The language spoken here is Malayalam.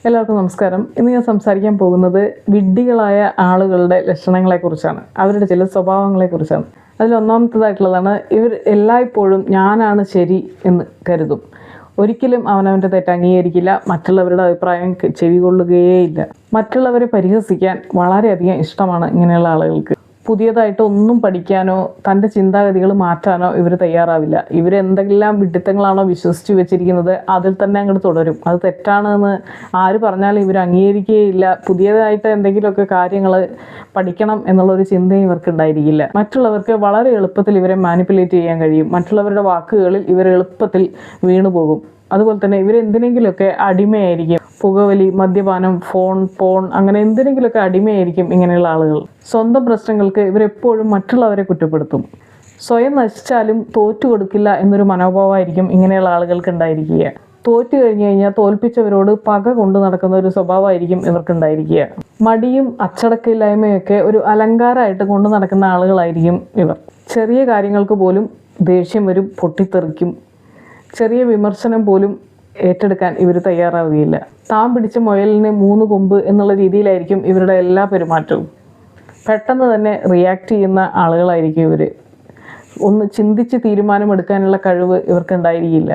എല്ലാവർക്കും നമസ്കാരം. ഇന്ന് ഞാൻ സംസാരിക്കാൻ പോകുന്നത് വിഡ്ഢികളായ ആളുകളുടെ ലക്ഷണങ്ങളെക്കുറിച്ചാണ്, അവരുടെ ചില സ്വഭാവങ്ങളെക്കുറിച്ചാണ്. അതിലൊന്നാമത്തേതായിട്ടുള്ളതാണ്, ഇവർ എല്ലായ്പ്പോഴും ഞാനാണ് ശരി എന്ന് കരുതും. ഒരിക്കലും അവനവൻ്റെ തെറ്റ് അംഗീകരിക്കില്ല, മറ്റുള്ളവരുടെ അഭിപ്രായം ചെവികൊള്ളുകയേയില്ല. മറ്റുള്ളവരെ പരിഹസിക്കാൻ വളരെയധികം ഇഷ്ടമാണ് ഇങ്ങനെയുള്ള ആളുകൾക്ക്. പുതിയതായിട്ട് ഒന്നും പഠിക്കാനോ തൻ്റെ ചിന്താഗതികൾ മാറ്റാനോ ഇവർ തയ്യാറാവില്ല. ഇവരെന്തെല്ലാം വിഡ്ഢിത്തങ്ങളാണോ വിശ്വസിച്ച് വെച്ചിരിക്കുന്നത് അതിൽ തന്നെ അങ്ങോട്ട് തുടരും. അത് തെറ്റാണെന്ന് ആര് പറഞ്ഞാലും ഇവർ അംഗീകരിക്കുകയില്ല. പുതിയതായിട്ട് എന്തെങ്കിലുമൊക്കെ കാര്യങ്ങൾ പഠിക്കണം എന്നുള്ളൊരു ചിന്തയും ഇവർക്ക് ഉണ്ടായിരിക്കില്ല. മറ്റുള്ളവർക്ക് വളരെ എളുപ്പത്തിൽ ഇവരെ മാനിപ്പുലേറ്റ് ചെയ്യാൻ കഴിയും. മറ്റുള്ളവരുടെ വാക്കുകളിൽ ഇവർ എളുപ്പത്തിൽ വീണുപോകും. അതുപോലെ തന്നെ ഇവരെന്തിനെങ്കിലുമൊക്കെ അടിമയായിരിക്കും. പുകവലി, മദ്യപാനം, ഫോൺ അങ്ങനെ എന്തിനെങ്കിലുമൊക്കെ അടിമയായിരിക്കും ഇങ്ങനെയുള്ള ആളുകൾ. സ്വന്തം പ്രശ്നങ്ങൾക്ക് ഇവരെപ്പോഴും മറ്റുള്ളവരെ കുറ്റപ്പെടുത്തും. സ്വയം നശിച്ചാലും തോറ്റു കൊടുക്കില്ല എന്നൊരു മനോഭാവമായിരിക്കും ഇങ്ങനെയുള്ള ആളുകൾക്ക് ഉണ്ടായിരിക്കുക. തോറ്റു കഴിഞ്ഞു കഴിഞ്ഞാൽ തോൽപ്പിച്ചവരോട് പക കൊണ്ടു നടക്കുന്ന ഒരു സ്വഭാവമായിരിക്കും ഇവർക്കുണ്ടായിരിക്കുക. മടിയും അച്ചടക്കമില്ലായ്മയൊക്കെ ഒരു അലങ്കാരമായിട്ട് കൊണ്ടു നടക്കുന്ന ആളുകളായിരിക്കും ഇവർ. ചെറിയ കാര്യങ്ങൾക്ക് പോലും ദേഷ്യം വരും, പൊട്ടിത്തെറിക്കും. ചെറിയ വിമർശനം പോലും ഏറ്റെടുക്കാൻ ഇവർ തയ്യാറാവുകയില്ല. താൻ പിടിച്ച മുയലിന് 3 കൊമ്പ് എന്നുള്ള രീതിയിലായിരിക്കും ഇവരുടെ എല്ലാ പെരുമാറ്റവും. പെട്ടെന്ന് തന്നെ റിയാക്ട് ചെയ്യുന്ന ആളുകളായിരിക്കും ഇവർ. ഒന്ന് ചിന്തിച്ച് തീരുമാനമെടുക്കാനുള്ള കഴിവ് ഇവർക്കുണ്ടായിരിക്കില്ല.